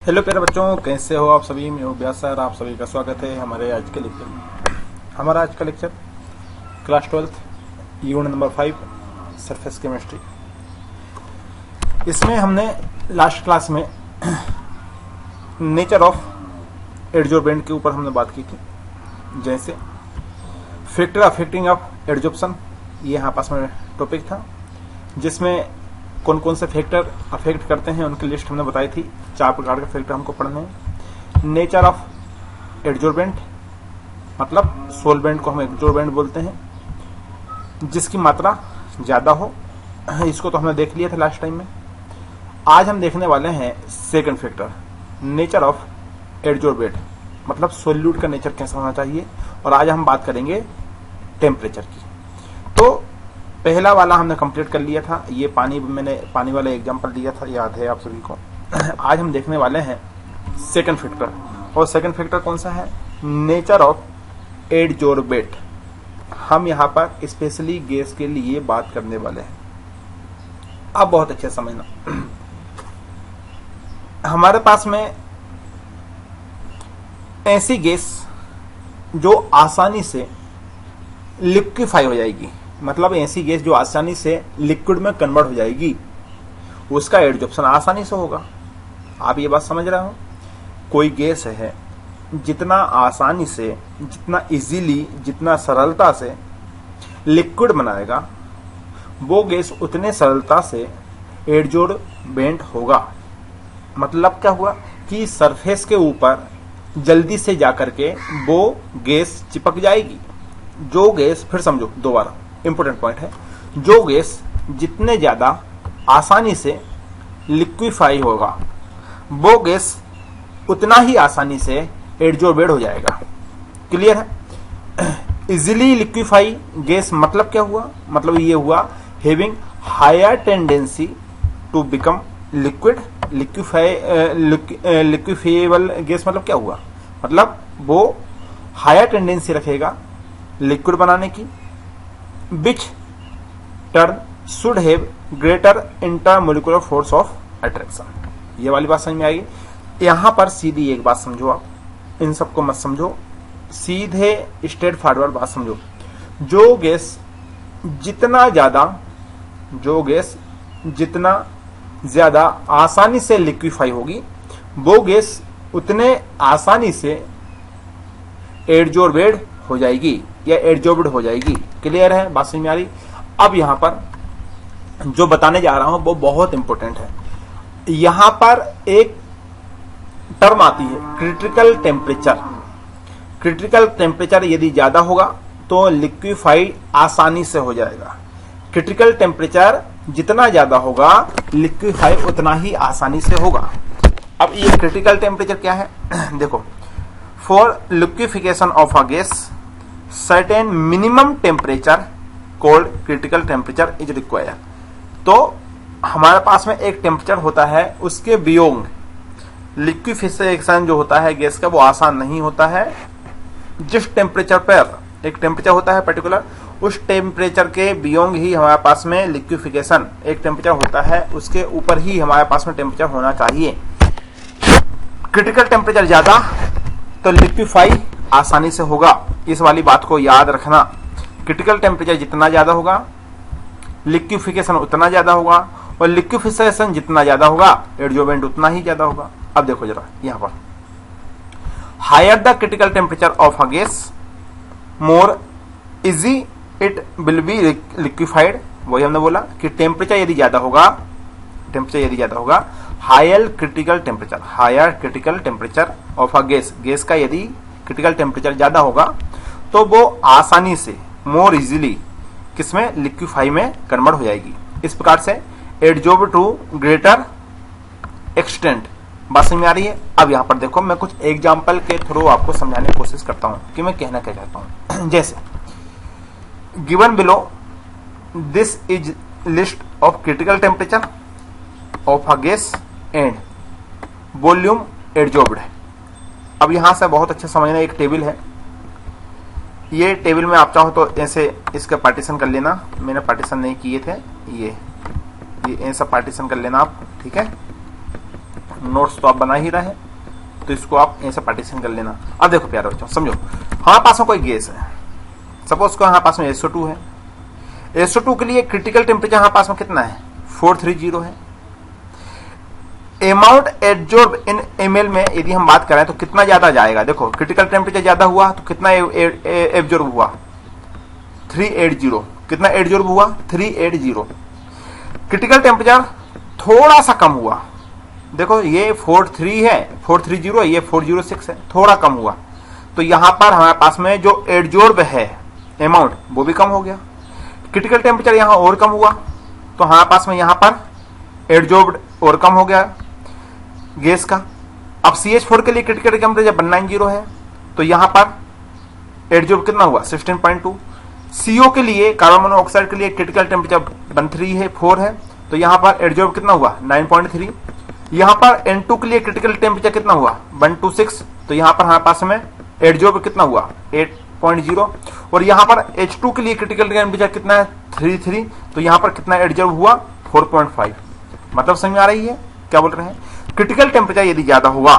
Hello प्यारे बच्चों, कैसे हो आप सभी। मैं हूं व्यास सर, आप सभी का स्वागत है हमारे आज के लेक्चर में। हमारा आज का lecture class 12 unit number 5 surface chemistry. इसमें हमने लास्ट क्लास में नेचर ऑफ एडजॉर्बेंट के ऊपर हमने बात की थी, जैसे फैक्टर अफेक्टिंग ऑफ एडजॉर्प्शन, ये यहाँ पास में टॉपिक था, जिसमें कौन कौन से फैक्टर अफेक्ट करते हैं उनकी लिस्ट हमने बताई थी। 4 प्रकार के फैक्टर हमको पढ़ने हैं। नेचर ऑफ एडजॉर्बेंट मतलब सोलवेंट को हम एडजॉर्बेंट बोलते हैं, जिसकी मात्रा ज्यादा हो, इसको तो हमने देख लिया था लास्ट टाइम में। आज हम देखने वाले हैं second factor, nature of adsorbent मतलब सोल्यूट का नेचर कैसा होना चाहिए, और आज हम बात करेंगे टेम्परेचर की। तो पहला वाला हमने कंप्लीट कर लिया था, ये मैंने पानी वाला एग्जांपल दिया था, याद है आप सभी को। आज हम देखने वाले हैं सेकंड फैक्टर, और सेकंड फैक्टर कौन सा है, नेचर ऑफ एडजॉर्बेंट। हम यहाँ पर स्पेशली गैस के लिए बात करने वाले हैं। अब बहुत अच्छे समझना, हमारे पास में ऐसी गैस जो आसानी से लिक्विफाई हो जाएगी, मतलब ऐसी गैस जो आसानी से लिक्विड में कन्वर्ट हो जाएगी, उसका एडजॉर्प्शन आसानी से होगा। आप ये बात समझ रहे हो। कोई गैस है जितना आसानी से, जितना इजीली, जितना सरलता से लिक्विड बनाएगा, वो गैस उतने सरलता से एडजॉर्बेंट होगा। मतलब क्या हुआ कि सरफेस के ऊपर जल्दी से जाकर के वो गैस चिपक जाएगी। जो गैस, फिर समझो दोबारा, इंपोर्टेंट पॉइंट है, जो गैस जितने ज्यादा आसानी से लिक्विफाई होगा, वो गैस उतना ही आसानी से एडजॉर्बेंट हो जाएगा। क्लियर है। इजीली लिक्विफाई गैस मतलब क्या हुआ, मतलब ये हुआ having higher tendency to become liquid. Liquefiable gas मतलब क्या हुआ, मतलब वो हायर टेंडेंसी रखेगा लिक्विड बनाने की, which term should have greater intermolecular force of attraction। ये वाली बात समझ में आएगी। यहां पर सीधी एक बात समझो, आप इन सबको मत समझो, सीधे स्ट्रेट फॉरवर्ड बात समझो। जो गैस जितना ज्यादा आसानी से लिक्विफाई होगी, वो गैस उतने आसानी से एडजॉर्बेंट हो जाएगी या एडजॉर्ब्ड हो जाएगी। क्लियर है, बात समझ में आ रही। अब यहां पर जो बताने जा रहा हूं वो बहुत इंपॉर्टेंट है। यहां पर एक टर्म आती है क्रिटिकल टेम्परेचर। क्रिटिकल टेम्परेचर यदि ज्यादा होगा तो लिक्विफाइड आसानी से हो जाएगा। क्रिटिकल टेम्परेचर जितना ज्यादा होगा, लिक्विफाई उतना ही आसानी से होगा। अब ये क्रिटिकल टेम्परेचर क्या है देखो, for liquefaction of a gas certain minimum temperature cold critical temperature is required. तो हमारे पास में एक टेम्परेचर होता है, उसके बियॉन्ड लिक्विफिकेशन जो होता है गैस का, वो आसान नहीं होता है। जिस टेम्परेचर पर एक टेम्परेचर होता है पर्टिकुलर, उस टेम्परेचर के बियॉन्ड ही हमारे पास में लिक्विफिकेशन एक टेम्परेचर होता है, उसके ऊपर ही हमारे पास में टेम्परेचर होना चाहिए। क्रिटिकल टेम्परेचर ज्यादा तो लिक्विफाई आसानी से होगा। इस वाली बात को याद रखना। क्रिटिकल टेम्परेचर जितना ज्यादा होगा, लिक्विफिकेशन उतना ज्यादा होगा, और लिक्विफिकेशन जितना ज्यादा होगा, एडजॉर्बेंट उतना ही ज्यादा होगा। अब देखो जरा यहां पर, higher the critical temperature of a gas more easy it will be liquefied. वही हमने बोला कि टेम्परेचर यदि ज्यादा होगा, higher critical temperature of a gas का यदि क्रिटिकल टेम्परेचर ज्यादा होगा, तो वो आसानी से, मोर इजीली, किसमें, लिक्विफाई में कन्वर्ट हो जाएगी। इस प्रकार से एडजॉर्ब टू ग्रेटर एक्सटेंट। बात समझ में आ रही है। अब यहां पर देखो, मैं कुछ एग्जांपल के थ्रू आपको समझाने की कोशिश करता हूं कि मैं कहना क्या चाहता हूं। जैसे given below, this is list of critical temperature of a gas and volume adsorbed. अब यहां से बहुत अच्छे समझना, एक टेबल है, ये टेबल में आप चाहो तो ऐसे इसका पार्टीशन कर लेना। मैंने पार्टीशन नहीं किए थे, ये ऐसा पार्टीशन कर लेना आप, ठीक है। नोट्स तो आप बना ही रहे हैं, तो इसको आप ऐसे पार्टीशन कर लेना। अब देखो प्यारे बच्चों, समझो हमारे पास में कोई गैस है, सपोज को हमारे पास में SO2 है। SO2 के लिए क्रिटिकल टेम्परेचर हमारे पास में कितना है, 430 है। अमाउंट एब्जॉर्ब इन ml में यदि हम बात करें तो कितना ज्यादा जाएगा, देखो क्रिटिकल टेम्परेचर ज्यादा हुआ तो कितना एब्जॉर्ब हुआ, 380। कितना एब्जॉर्ब हुआ, 380। क्रिटिकल टेम्परेचर थोड़ा सा कम हुआ, देखो ये 430 है, ये 406 है, थोड़ा कम हुआ, तो यहां पर हमारे पास में जो एब्जॉर्ब है अमाउंट वो भी कम हो गया। क्रिटिकल टेम्परेचर यहां और कम हुआ तो हमारे पास में यहां पर एब्जॉर्ब्ड और कम हो गया गैस का। अब CH4 के लिए क्रिटिकल टेम्परेचर 190 है, तो यहां पर एब्जॉर्ब कितना हुआ, 16.2। CO के लिए, कार्बन मोनोऑक्साइड के लिए क्रिटिकल टेम्परेचर 4 है, तो यहां पर एब्जॉर्ब कितना हुआ, 9.3। यहां पर N2 के लिए क्रिटिकल टेम्परेचर कितना हुआ, 126, तो यहां पर हमारे पास में एब्जॉर्ब कितना हुआ, 8.0। और यहां पर H2 के लिए क्रिटिकल टेम्परेचर कितना है, 33, तो यहां पर कितना एब्जॉर्ब हुआ, 4.5। मतलब समझ में आ रही है क्या बोल रहे हैं। क्रिटिकल टेम्परेचर यदि ज्यादा होगा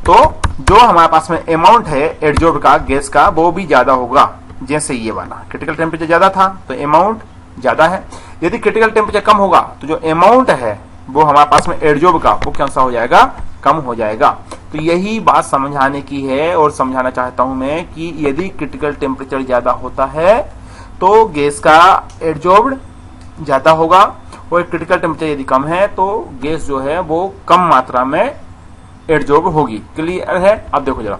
तो जो हमारे पास में अमाउंट है एब्जॉर्ब का गैस का वो भी ज्यादा होगा। जैसे ये वाला क्रिटिकल टेम्परेचर ज्यादा था तो अमाउंट ज्यादा है, यदि क्रिटिकल टेम्परेचर कम होगा तो जो अमाउंट है वो हमारे पास में एब्जॉर्ब का वो कैसा हो जाएगा, कम हो जाएगा। तो यही बात समझाने की है और समझाना चाहता हूं मैं कि यदि क्रिटिकल टेम्परेचर ज्यादा होता है तो गैस का एब्जॉर्ब ज्यादा होगा, और क्रिटिकल टेम्परेचर यदि कम है तो गैस जो है वो कम मात्रा में एब्जॉर्ब होगी। क्लियर है। अब देखो जरा,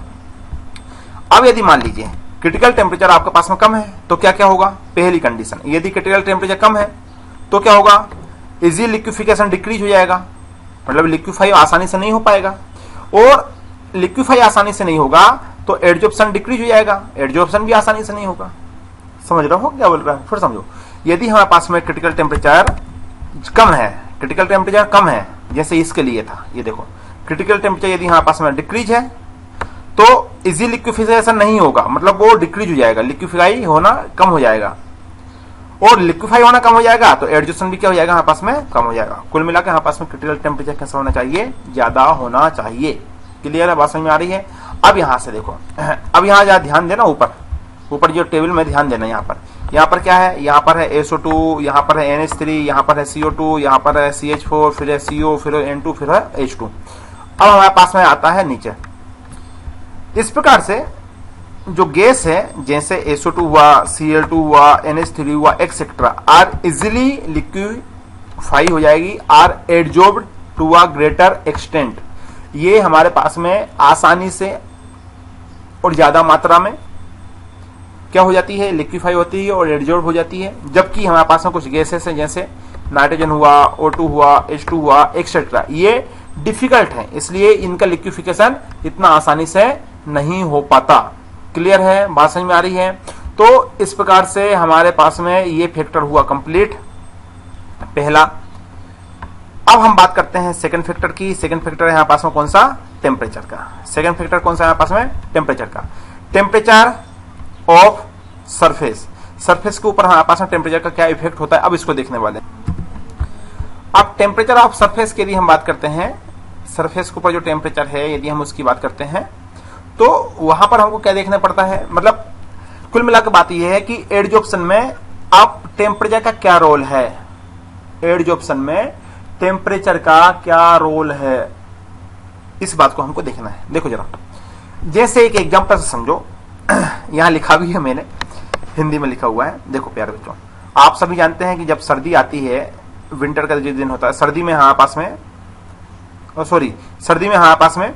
अब यदि मान लीजिए क्रिटिकल टेम्परेचर आपके पास में कम है तो क्या क्या होगा, पहली कंडीशन, यदि क्रिटिकल टेम्परेचर कम है तो क्या होगा, इजी लिक्विफिकेशन डिक्रीज हो जाएगा, मतलब लिक्विफाई आसानी से नहीं हो पाएगा, और लिक्विफाई आसानी से नहीं होगा तो एब्जॉर्प्शन डिक्रीज हो जाएगा, एब्जॉर्प्शन भी आसानी से नहीं होगा। समझ रहे हो क्या बोल रहा है, फिर समझो। यदि हमारे पास में क्रिटिकल टेम्परेचर कम है, जैसे इसके लिए था, ये देखो क्रिटिकल टेम्परेचर यदि हमारे पास में डिक्रीज है तो इजी लिक्विफिकेशन नहीं होगा, मतलब वो डिक्रीज हो जाएगा, लिक्विफाई होना कम हो जाएगा, और लिक्विफाई होना कम हो जाएगा तो एब्जॉर्प्शन भी क्या हो जाएगा हमारे पास में, कम हो जाएगा। कुल मिलाकर हमारे पास में क्रिटिकल टेम्परेचर कैसा होना चाहिए, ज्यादा होना चाहिए। क्लियर है, बात समझ में आ रही है। अब यहां से देखो, अब यहां जरा ध्यान देना, ऊपर जो टेबल में ध्यान देना, यहाँ पर क्या है, यहाँ पर है SO2, यहाँ पर है NH3, यहाँ पर है CO2, यहाँ पर है CH4, फिर है CO, फिर है N2, फिर है H2। अब हमारे पास में आता है नीचे, इस प्रकार से जो गैस है जैसे SO2 हुआ, Cl2 हुआ, NH3 हुआ एक्सेट्रा आर इजिली लिक्विफाई हो जाएगी, are absorbed to a greater extent. ये हमारे पास में आसानी से और ज्यादा मात्रा में क्या हो जाती है, लिक्विफाई होती है और एब्जॉर्ब हो जाती है। जबकि हमारे पास में कुछ गैसेस हैं जैसे नाइट्रोजन हुआ, O2 हुआ, H2 हुआ एक्सेट्रा, ये डिफिकल्ट है, इसलिए इनका लिक्विफिकेशन इतना आसानी से नहीं हो पाता। क्लियर है, बात समझ में आ रही है। तो इस प्रकार से हमारे पास में ये फैक्टर हुआ कंप्लीट, पहला। अब हम बात करते हैं सेकंड फैक्टर की। सेकंड फैक्टर है हमारे पास में कौन सा, टेम्परेचर का। सेकंड फैक्टर कौन सा है हमारे पास में, टेम्परेचर का। टेम्परेचर ऑफ सरफेस, सरफेस के ऊपर हमारे पास में टेम्परेचर का क्या इफेक्ट होता है, अब इसको देखने वाले। अब टेम्परेचर ऑफ सरफेस की यदि हम बात करते हैं, सरफेस के ऊपर जो टेम्परेचर है यदि हम उसकी बात करते हैं तो वहां पर हमको क्या देखना पड़ता है, मतलब कुल मिलाकर बात यह है कि एब्जॉर्प्शन में अब टेम्परेचर का क्या रोल है, एब्जॉर्प्शन में टेम्परेचर का क्या रोल है, इस बात को हमको देखना है। देखो जरा, जैसे एक एग्जांपल से समझो, यहां लिखा भी है मैंने, हिंदी में लिखा हुआ है। देखो प्यारे बच्चों, आप सभी जानते हैं कि जब सर्दी आती है, विंटर का जो दिन होता है, सर्दी में हमारे पास में सर्दी में हमारे पास में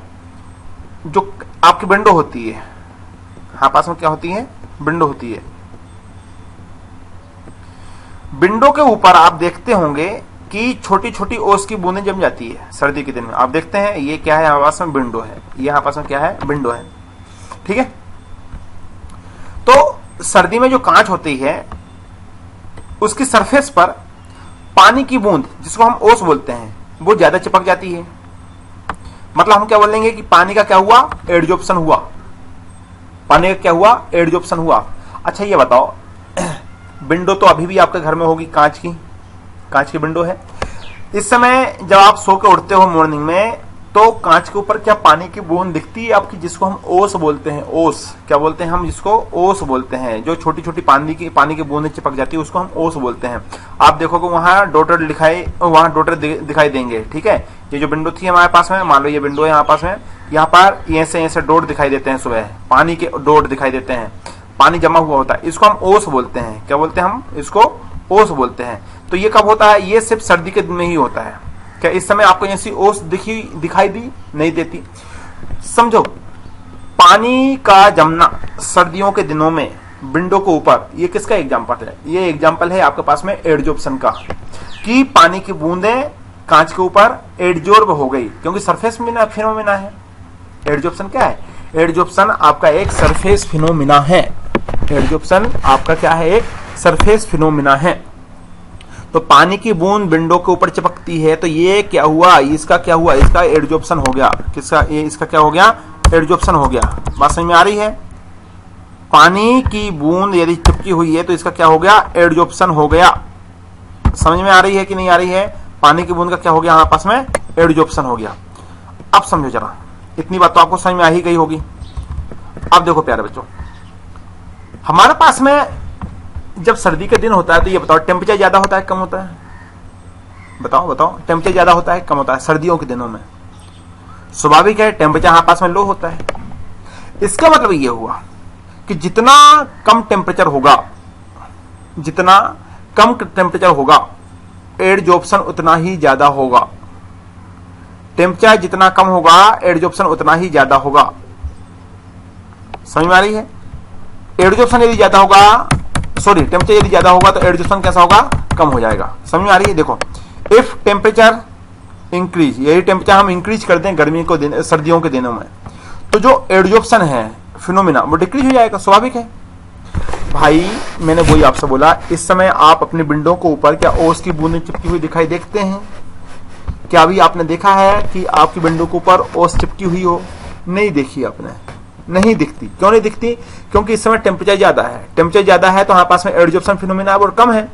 जो आपकी विंडो होती है, हमारे पास में क्या होती है, विंडो होती है। विंडो के ऊपर आप देखते होंगे कि छोटी छोटी ओस की बूंदें जम जाती है सर्दी के दिन में। आप देखते हैं ये क्या है, हमारे पास में विंडो है, ये हमारे पास में क्या है, विंडो है। ठीक है, तो सर्दी में जो कांच होती है उसकी सरफेस पर पानी की बूंद, जिसको हम ओस बोलते हैं, वो ज्यादा चिपक जाती है। मतलब हम क्या बोलेंगे कि पानी का क्या हुआ, एब्जॉर्प्शन हुआ, पानी का क्या हुआ, एब्जॉर्प्शन हुआ। अच्छा ये बताओ, विंडो तो अभी भी आपके घर में होगी, कांच की विंडो है। इस समय जब आप सो के उठते हो मॉर्निंग में, तो कांच के ऊपर क्या पानी की बूंद दिखती है आपकी, जिसको हम ओस बोलते हैं। ओस क्या बोलते हैं हम, जिसको ओस बोलते हैं। जो छोटी छोटी पानी की बूंदें चिपक जाती है उसको हम ओस बोलते हैं। आप देखोगे वहां डॉटेड दिखाई देंगे, ठीक है। ये जो विंडो थी हमारे पास में, मान लो ये विंडो है यहाँ पास में, यहाँ पर ऐसे डॉट दिखाई देते हैं, सुबह पानी के डॉट दिखाई देते हैं, पानी जमा हुआ होता है, इसको हम ओस बोलते हैं। क्या बोलते हैं हम इसको, ओस बोलते हैं। तो ये कब होता है, ये सिर्फ सर्दी के दिन में ही होता है। क्या इस समय आपको ऐसी ओस दिखाई दी, नहीं देती। समझो, पानी का जमना सर्दियों के दिनों में विंडो के ऊपर, ये किसका एग्जाम्पल है, ये एग्जाम्पल है आपके पास में एडजॉर्प्शन का, कि पानी की बूंदें कांच के ऊपर एडजॉर्ब हो गई, क्योंकि सरफेस फिनोमिना है। एडजॉर्प्शन क्या है, एडजॉर्प्शन आपका एक सरफेस फिनोमिना है। एडजॉर्प्शन आपका क्या है, एक सरफेस फिनोमिना है। तो पानी की बूंद विंडो के ऊपर चिपकती है, तो ये क्या हुआ, इसका क्या हुआ, इसका एडजॉर्प्शन हो गया। किसका, ये इसका क्या हो गया, एडजॉर्प्शन हो गया। बात समझ में आ रही है। पानी की बूंद यदि चिपकी हुई है तो इसका क्या हो गया, एडजॉर्प्शन हो गया। समझ में आ रही है कि नहीं आ रही है। पानी की बूंद का क्या हो गया, हमारे पास में एडजॉर्प्शन हो गया। अब समझो जरा, इतनी बात तो आपको समझ में आ ही गई होगी। अब देखो प्यारे बच्चों, हमारे पास में जब सर्दी का दिन होता है तो ये बताओ टेम्परेचर ज्यादा होता है कम होता है, बताओ टेम्परेचर ज्यादा होता है कम होता है सर्दियों के दिनों में। स्वाभाविक है, टेम्परेचर हमारे पास में लो होता है। इसका मतलब ये हुआ कि जितना कम टेम्परेचर होगा एडजॉर्प्शन उतना ही ज्यादा होगा। टेम्परेचर जितना कम होगा एडजॉर्प्शन उतना ही ज्यादा होगा। समझ में आ रही है। एडजॉर्प्शन यदि ज्यादा होगा, टेम्परेचर यदि ज्यादा होगा तो एडजॉर्प्शन कैसा होगा, कम हो जाएगा। समझ में आ रही है। देखो, इफ टेम्परेचर इंक्रीज, यही टेम्परेचर हम इंक्रीज कर दें सर्दियों के दिनों में, तो जो एडजॉर्प्शन है फिनोमिना वो डिक्रीज हो जाएगा। स्वाभाविक है भाई। मैंने वही आपसे बोला, इस समय आप अपने विंडो के ऊपर क्या ओस की बूंदें चिपकी हुई दिखाई देखते हैं? क्या अभी आपने देखा है कि आपकी विंडो के ऊपर ओस चिपकी हुई हो? नहीं देखी आपने, नहीं दिखती। क्यों नहीं दिखती? क्योंकि इस समय टेम्परेचर ज्यादा है। टेम्परेचर ज्यादा है तो हमारे पास में एडजॉर्प्शन फिनोमिना और कम है।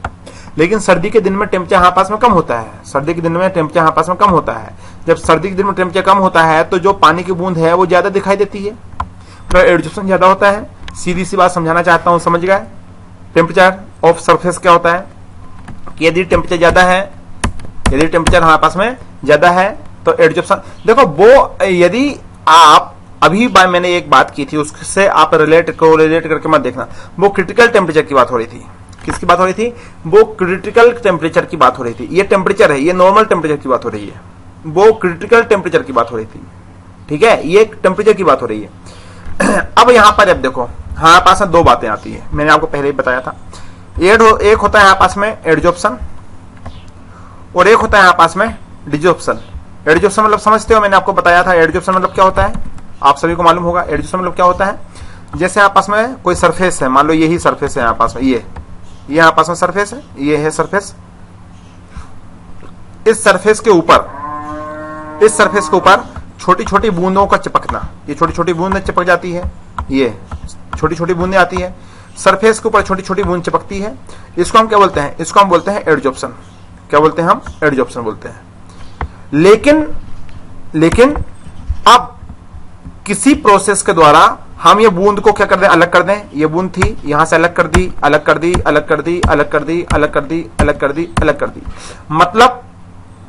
लेकिन सर्दी के दिन में टेम्परेचर हमारे पास में कम होता है। सर्दी के दिन में टेम्परेचर हमारे पास में कम होता है। जब सर्दी के दिन में टेम्परेचर कम होता है तो जो पानी की बूंद है वो ज्यादा दिखाई देती है, तो एडजॉर्प्शन ज्यादा होता है। सीधी सी बात समझाना चाहता हूं, समझ गए। टेम्परेचर ऑफ सरफेस क्या होता है कि यदि टेम्परेचर ज्यादा है, यदि टेम्परेचर हमारे पास में ज्यादा है तो एडजॉर्प्शन, देखो वो यदि आप अभी मैंने एक बात की थी उससे आप रिलेट करके मत देखना। वो क्रिटिकल टेम्परेचर की बात हो रही थी। किसकी बात हो रही थी? वो क्रिटिकल टेम्परेचर की बात हो रही थी। ये टेम्परेचर है, ये नॉर्मल टेम्परेचर की बात हो रही है। वो क्रिटिकल टेम्परेचर की बात हो रही थी, ठीक है। ये टेम्परेचर की बात हो रही है। अब यहां पर अब देखो, हमारे पास में दो बातें आती है, मैंने आपको पहले ही बताया था। एक होता है यहाँ पास में एडजॉर्प्शन और एक होता है यहाँ पास में डिजॉर्प्शन। एडजॉर्प्शन मतलब समझते हो, मैंने आपको बताया था एडजॉर्प्शन मतलब क्या होता है, आप सभी को मालूम होगा। एडजॉर्प्शन मतलब क्या होता है, जैसे आपस में कोई सरफेस है, मान लो यही सरफेस है यहाँ पास में, ये यहाँ पास में सरफेस है, ये है सरफेस। इस सरफेस के ऊपर छोटी छोटी बूंदों का चिपकना, ये छोटी छोटी बूंदें चिपक जाती है, ये छोटी छोटी बूंदें आती है सरफेस के ऊपर, छोटी छोटी बूंद चिपकती है। इसको हम क्या बोलते हैं? इसको हम बोलते हैं एडजॉर्प्शन। क्या बोलते हैं हम? एडजॉर्प्शन बोलते हैं। लेकिन अब किसी प्रोसेस के द्वारा हम ये बूंद को क्या कर दें, अलग कर दें। ये बूंद थी, यहां से अलग कर दी, अलग कर दी, अलग कर दी, अलग कर दी, अलग कर दी, अलग कर दी, अलग कर दी। मतलब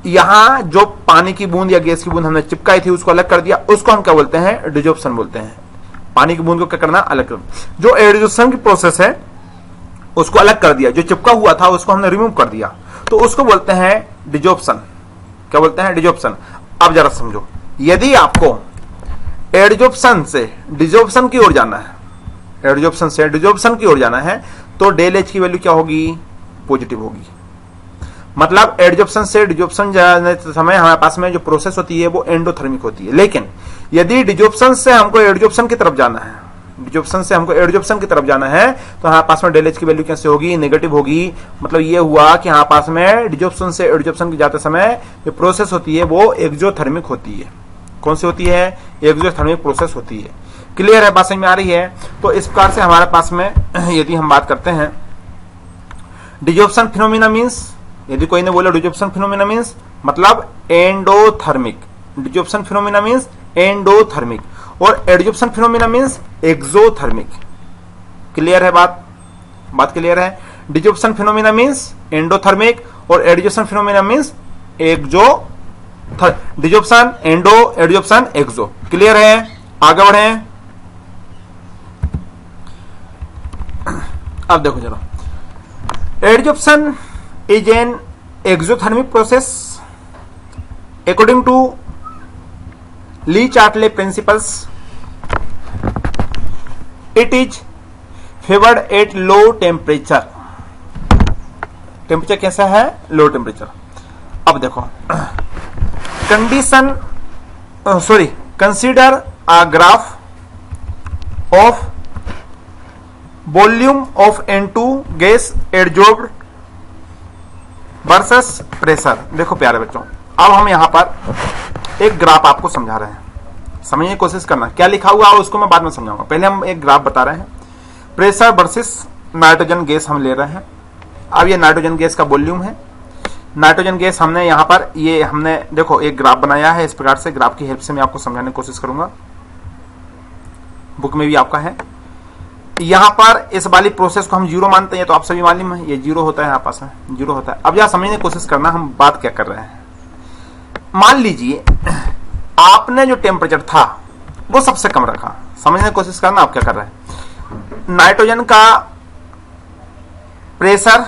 यहां जो पानी की बूंद या गैस की बूंद हमने चिपकाई थी उसको अलग कर दिया, उसको हम क्या बोलते हैं? डिजॉर्प्शन बोलते हैं। पानी की बूंद को क्या करना, अलग कर। जो एडजॉर्प्शन की प्रोसेस है उसको अलग कर दिया, जो चिपका हुआ था उसको हमने रिमूव कर दिया, तो उसको बोलते हैं डिजॉर्प्शन। क्या बोलते हैं? डिजॉर्प्शन। अब जरा समझो, यदि आपको एडजॉर्प्शन से डिजॉर्प्शन की ओर जाना है, एडजॉर्प्शन से डिजॉर्प्शन की ओर जाना है, तो डेल एच की वैल्यू क्या होगी? पॉजिटिव होगी। मतलब एडजॉर्प्शन से डिजॉर्प्शन जाने समय हमारे पास में जो प्रोसेस होती है वो एंडोथर्मिक होती है। लेकिन यदि डिजॉर्प्शन से हमको एडजॉर्प्शन की तरफ जाना है, डिजॉर्प्शन से हमको एडजॉर्प्शन की तरफ जाना है, तो हमारे पास में डेल एच की वैल्यू कैसे होगी? नेगेटिव होगी। मतलब ये हुआ कि हमारे पास में डिजॉर्प्शन से एडजॉर्प्शन की जाते समय जो प्रोसेस होती है वो एक्सोथर्मिक होती है। कौन सी होती है? एक्सोथर्मिक प्रोसेस होती है। क्लियर है? बात समझ में आ रही है? तो इस प्रकार से हमारे पास में यदि हम बात करते हैं डिजॉर्प्शन फिनोमिना मींस, यदि कोई ने बोला डिजॉर्प्शन फिनोमिना मींस मतलब endothermic. Desorption phenomena means endothermic और adsorption phenomena means exothermic. Clear है बात क्लियर है। डिजॉर्प्शन फिनोमिना मींस एंडोथर्मिक और adsorption phenomena means exo. Desorption endo, adsorption exo. Clear है, आगे बढ़े। अब देखो जरा, adsorption is an exothermic process according to Le-Chatelet principles. It is favored at low temperature. Temperature कैसा है? Low temperature. अब देखो, consider a graph of volume of N2 gas adsorbed versus pressure. देखो प्यारे बच्चों, अब हम यहां पर एक ग्राफ आपको समझा रहे हैं, समझने की कोशिश करना। क्या लिखा हुआ है उसको मैं बाद में समझाऊंगा, पहले हम एक ग्राफ बता रहे हैं। प्रेशर वर्सेस नाइट्रोजन गैस हम ले रहे हैं। अब ये नाइट्रोजन गैस का वॉल्यूम है। नाइट्रोजन गैस हमने यहां पर हमने देखो एक ग्राफ बनाया है। इस प्रकार से ग्राफ की हेल्प से मैं आपको समझाने की कोशिश करूंगा, बुक में भी आपका है। यहां पर इस वाली प्रोसेस को हम जीरो मानते हैं, तो आप सभी मालूम है ये जीरो होता है, आपस में जीरो होता है। अब यहां समझने की कोशिश करना हम बात क्या कर रहे हैं। मान लीजिए आपने जो टेम्परेचर था वो सबसे कम रखा। समझने की कोशिश करना आप क्या कर रहे हैं। नाइट्रोजन का प्रेशर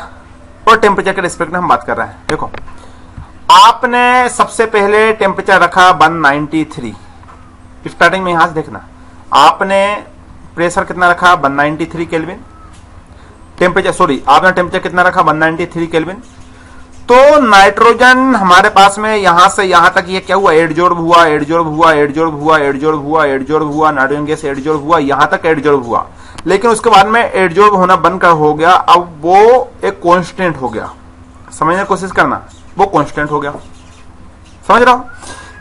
और टेम्परेचर के रिस्पेक्ट में हम बात कर रहे हैं। देखो, आपने सबसे पहले टेम्परेचर रखा 193। स्टार्टिंग में यहां से देखना, आपने प्रेशर कितना रखा 193 केल्विन। आपने टेम्परेचर कितना रखा 193 केल्विन। तो नाइट्रोजन हमारे पास में यहां से यहां तक ये क्या हुआ, एडजॉर्ब हुआ, एडजॉर्ब हुआ, एडजॉर्ब हुआ, एडजॉर्ब हुआ, एडजॉर्ब हुआ, नाइट्रोजन गैस एडजॉर्ब हुआ, यहां तक एडजॉर्ब हुआ। लेकिन उसके बाद में एडजॉर्ब होना बंद कर हो गया। अब वो एक कांस्टेंट हो गया। समझने की कोशिश करना, वो कांस्टेंट हो गया। समझ रहा हो,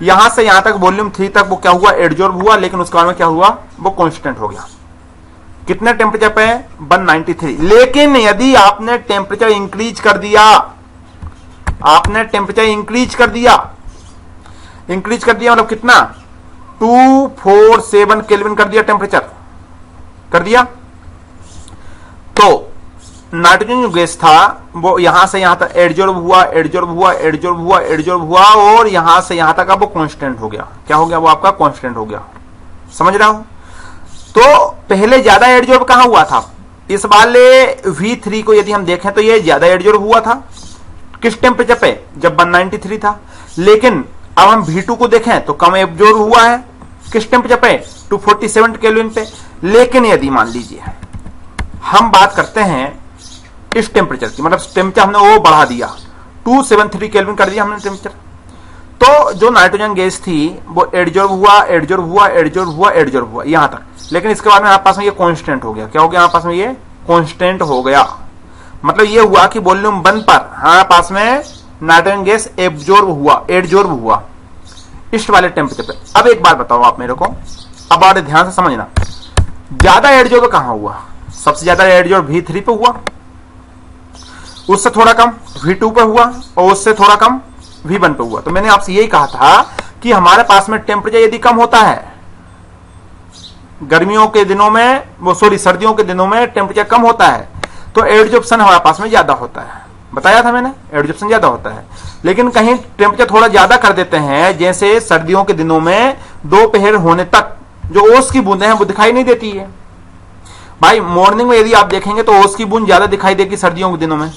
यहां से यहां तक वॉल्यूम 3 तक वो क्या हुआ, एडजॉर्ब हुआ, लेकिन उसके बाद में क्या हुआ, वो कांस्टेंट हो गया। कितने टेम्परेचर पे? 193। लेकिन यदि आपने टेम्परेचर इंक्रीज कर दिया, आपने टेम्परेचर इंक्रीज कर दिया मतलब कितना, 247 केल्विन कर दिया टेम्परेचर, कर दिया। तो नाइट्रोजन जो गैस था वो यहां से यहां तक एडजॉर्ब हुआ, एडजॉर्ब हुआ, एडजॉर्ब हुआ, एडजॉर्ब हुआ, और यहां से यहां तक अब वो कांस्टेंट हो गया। क्या हो गया, वो आपका कांस्टेंट हो गया। समझ रहा हूं। तो पहले ज्यादा एडजॉर्ब कहां हुआ था, इस वाले V3 को यदि हम देखें तो ये ज्यादा एडजॉर्ब हुआ था किस टेम्परेचर पे, जब 193 था। लेकिन अब हम V2 को देखें तो कम एब्जॉर्ब हुआ है किस टेम्परेचर पे, 247 केल्विन पे। लेकिन यदि मान लीजिए हम बात करते हैं इस टेम्परेचर की, मतलब टेम्परेचर हमने वो बढ़ा दिया, 273 केल्विन कर दिया हमने टेम्परेचर, तो जो नाइट्रोजन गैस थी वो एडजॉर्ब हुआ, एडजॉर्ब हुआ, एडजॉर्ब हुआ, एडजॉर्ब हुआ यहां तक। लेकिन इसके बाद में हमारे पास में ये कांस्टेंट हो गया। क्या हो गया, हमारे पास में ये कांस्टेंट हो गया। मतलब ये हुआ कि वॉल्यूम 1 पर हमारे पास में नाइट्रोजन गैस एब्जॉर्ब हुआ, एडजॉर्ब हुआ इस वाले टेम्परेचर पे। अब एक बात बताओ आप मेरे को, अब बड़े ध्यान से समझना, ज्यादा एडजॉर्ब कहां हुआ, सबसे ज्यादा एडजॉर्ब V3 पे हुआ, उससे थोड़ा कम V2 पे हुआ, और उससे थोड़ा कम V1 पे हुआ। तो मैंने आपसे यही कहा था कि हमारे पास में टेम्परेचर यदि कम होता है गर्मियों के दिनों में, सर्दियों के दिनों में टेम्परेचर कम होता है तो एडजॉर्प्शन हमारे पास में ज्यादा होता है। बताया था मैंने, एडजॉर्प्शन ज्यादा होता है। लेकिन कहीं टेम्परेचर थोड़ा ज्यादा कर देते हैं, जैसे सर्दियों के दिनों में दोपहर होने तक जो ओस की बूंदें हैं वो दिखाई नहीं देती है। भाई मॉर्निंग में यदि आप देखेंगे तो ओस की बूंद ज्यादा दिखाई देगी सर्दियों के दिनों में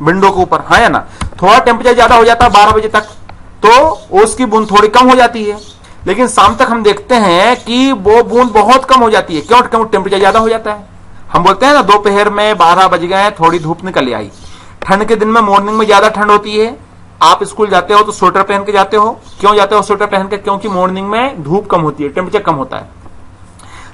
विंडो के ऊपर, है ना। थोड़ा टेम्परेचर ज्यादा हो जाता है 12 बजे तक तो ओस की बूंद थोड़ी कम हो जाती है। लेकिन शाम तक हम देखते हैं कि वो बूंद बहुत कम हो जाती है। क्यों, टेम्परेचर ज्यादा हो जाता है। हम बोलते हैं ना दोपहर में 12 बज गए, थोड़ी धूप निकल आई। ठंड के दिन में मॉर्निंग में ज्यादा ठंड होती है, आप स्कूल जाते हो तो स्वेटर पहन के जाते हो। क्यों जाते हो स्वेटर पहन के, क्योंकि मॉर्निंग में धूप कम होती है, टेम्परेचर कम होता है।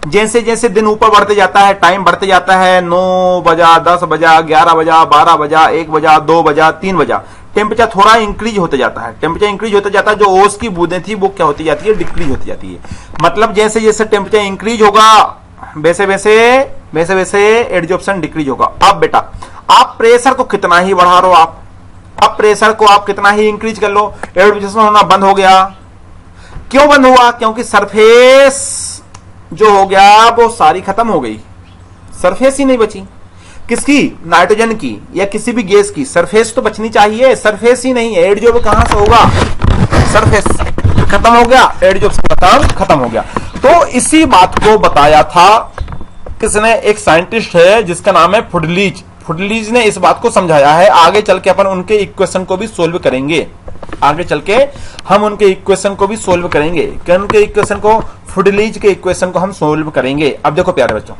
जैसे जैसे दिन ऊपर बढ़ते जाता है, टाइम बढ़ते जाता है, 9 बजा, 10 बजा, 11 बजा, 12 बजा, 1 बजा, 2 बजा, 3 बजा, टेम्परेचर थोड़ा इंक्रीज होते जाता है। टेम्परेचर इंक्रीज होते जाता है, जो ओस की बूंदें थी वो क्या होती जाती है, डिक्रीज होती जाती है। मतलब जैसे जैसे टेम्परेचर इंक्रीज होगा वैसे वैसे एडजॉर्प्शन डिक्रीज होगा। अब बेटा आप प्रेशर को कितना ही बढ़ा लो, अब प्रेशर को आप कितना ही इंक्रीज कर लो, एडजॉर्प्शन होना बंद हो गया। क्यों बंद हुआ? क्योंकि सरफेस जो हो गया वो सारी खत्म हो गई, सरफेस ही नहीं बची। किसकी? नाइट्रोजन की या किसी भी गैस की सरफेस तो बचनी चाहिए, सरफेस ही नहीं है। एडजॉर्ब कहां से होगा? सरफेस खत्म हो गया, एडजॉर्प्शन का काम खत्म हो गया। तो इसी बात को बताया था किसने? एक साइंटिस्ट है जिसका नाम है फुडलीज। फुडलीज ने इस बात को समझाया है। आगे चल के अपन उनके इक्वेशन को भी सोल्व करेंगे, आगे चल के हम उनके इक्वेशन को भी सोल्व करेंगे कि उनके इक्वेशन को, फुडलीज के इक्वेशन को हम सोल्व करेंगे। अब देखो प्यारे बच्चों,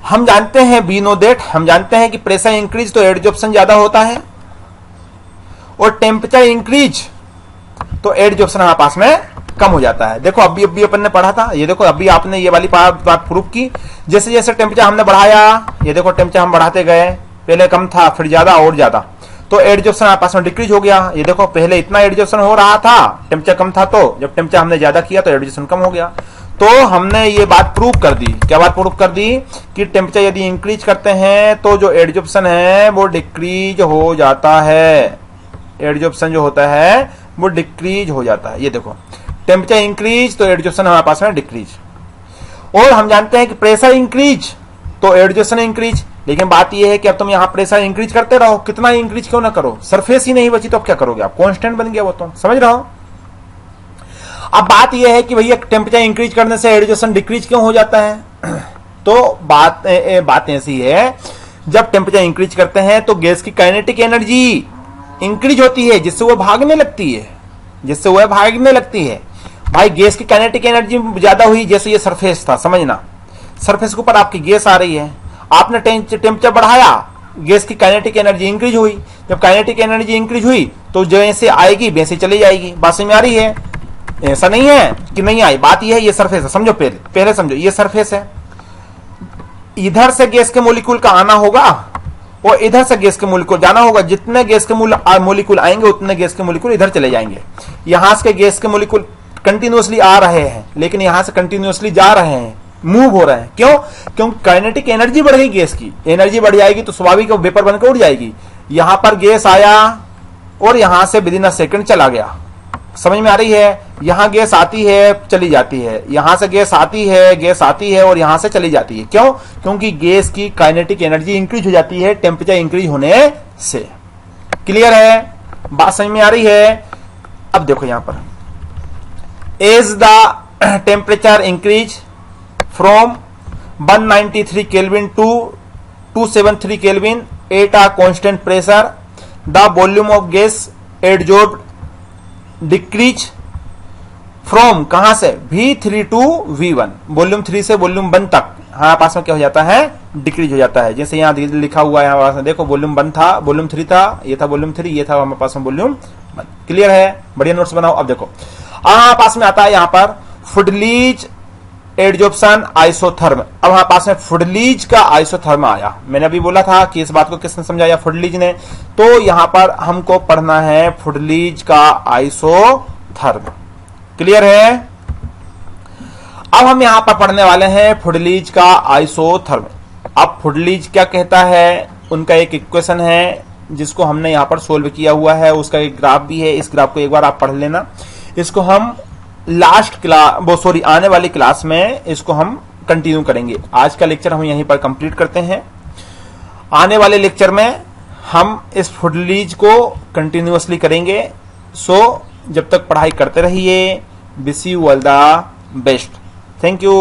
हम जानते हैं वी नो दैट, हम जानते हैं कि प्रेशर इंक्रीज तो एडजॉर्प्शन ज्यादा होता है, और टेम्परेचर इंक्रीज तो एडजॉर्प्शन हमारे पास में कम हो जाता है। देखो अभी अपन ने पढ़ा था, ये देखो अभी आपने ये वाली बात प्रूफ की। जैसे जैसे टेम्परेचर हमने बढ़ाया, ये देखो टेम्परेचर हम बढ़ाते गए, पहले कम था फिर ज्यादा और ज्यादा, तो एडजॉर्प्शन हमारे पास में डिक्रीज हो गया। ये देखो पहले इतना एडजॉर्प्शन हो रहा था, टेम्परेचर कम था, तो जब टेम्परेचर हमने ज्यादा किया तो एडजॉर्प्शन कम हो गया। तो हमने ये बात प्रूव कर दी। क्या बात प्रूव कर दी? कि टेम्परेचर यदि इंक्रीज करते हैं तो जो एडजॉर्प्शन है वो डिक्रीज हो जाता है, एडजॉर्प्शन जो होता है वो डिक्रीज हो जाता है। ये देखो टेम्परेचर इंक्रीज तो एडजॉर्प्शन हमारे पास में डिक्रीज। और हम जानते हैं कि प्रेशर इंक्रीज तो एडजॉर्प्शन इंक्रीज। लेकिन बात यह है कि अब तुम यहां प्रेशर इंक्रीज करते रहो, कितना इंक्रीज क्यों ना करो, सरफेस ही नहीं बची तो अब क्या करोगे आप? कांस्टेंट बन गया वो, तो समझ रहे हो। अब बात यह है कि भैया टेम्परेचर इंक्रीज करने से एडजॉर्प्शन डिक्रीज क्यों हो जाता है? तो बात ऐसी है, जब टेम्परेचर इंक्रीज करते हैं तो गैस की काइनेटिक एनर्जी इंक्रीज होती है, जिससे वो भागने लगती है, जिससे वह भागने लगती है। भाई गैस की काइनेटिक एनर्जी ज्यादा हुई, जैसे ये सरफेस था, समझना, सरफेस के ऊपर आपकी गैस आ रही है, आपने टेम्परेचर बढ़ाया, गैस की काइनेटिक एनर्जी इंक्रीज हुई। जब काइनेटिक एनर्जी इंक्रीज हुई तो जैसे आएगी वैसे चली जाएगी। बात समझ में आ रही है? ऐसा नहीं है कि नहीं आई। बात यह है, ये सरफेस है, समझो पहले समझो, ये सरफेस है, इधर से गैस के मोलिक्यूल का आना होगा और इधर से गैस के मोलिक्यूल जाना होगा। जितने गैस के मोलिक्यूल आएंगे उतने गैस के मोलिक्यूल इधर चले जाएंगे। यहां से गैस के मोलिक्यूल कंटिन्यूअसली आ रहे हैं, लेकिन यहां से कंटिन्यूअसली जा रहे हैं, मूव हो रहे हैं। क्यों? क्योंकि काइनेटिक एनर्जी बढ़ गई, गैस की एनर्जी बढ़ जाएगी तो स्वाभाविक वेपर बनकर उड़ जाएगी। यहां पर गैस आया और यहां से विदिन अ सेकंड चला गया। समझ में आ रही है? यहां गैस आती है चली जाती है, यहां से गैस आती है और यहां से चली जाती है। क्यों? क्योंकि गैस की काइनेटिक एनर्जी इंक्रीज हो जाती है टेम्परेचर इंक्रीज होने से। क्लियर है? बात समझ में आ रही है? अब देखो यहां पर, as the temperature increase from 193 kelvin to 273 kelvin at a constant pressure, the volume of gas adsorbed decrease from, कहां से? V3 टू V1, वॉल्यूम 3 से वॉल्यूम 1 तक हमारे पास में क्या हो जाता है? डिक्रीज हो जाता है। जैसे यहां लिखा हुआ है, हमारे पास में देखो वॉल्यूम 1 था, वॉल्यूम 3 था, ये था वॉल्यूम 3, ये था हमारे पास में वॉल्यूम 1। क्लियर है? बढ़िया नोट्स बनाओ। अब देखो हमारे पास में आता है यहां पर फुडलीज एडजॉर्प्शन आइसोथर्म। अब हमारे पास में फुडलीज का आइसोथर्म आया। मैंने अभी बोला था कि इस बात को किसने समझाया? फुडलीज ने। तो यहां पर हमको पढ़ना है फुडलीज का आइसोथर्म। क्लियर है? अब हम यहां पर पढ़ने वाले हैं फुडलीज का आइसोथर्म। अब फुडलीज क्या कहता है? उनका एक इक्वेशन है जिसको हमने यहां पर सोल्व किया हुआ है, उसका एक ग्राफ भी है। इस ग्राफ को एक बार आप पढ़ लेना। इसको हम आने वाली क्लास में इसको हम कंटिन्यू करेंगे। आज का लेक्चर हम यहीं पर कंप्लीट करते हैं। आने वाले लेक्चर में हम इस फुडलीज को कंटिन्यूअसली करेंगे। सो जब तक पढ़ाई करते रहिए। Wish you all the best. Thank you.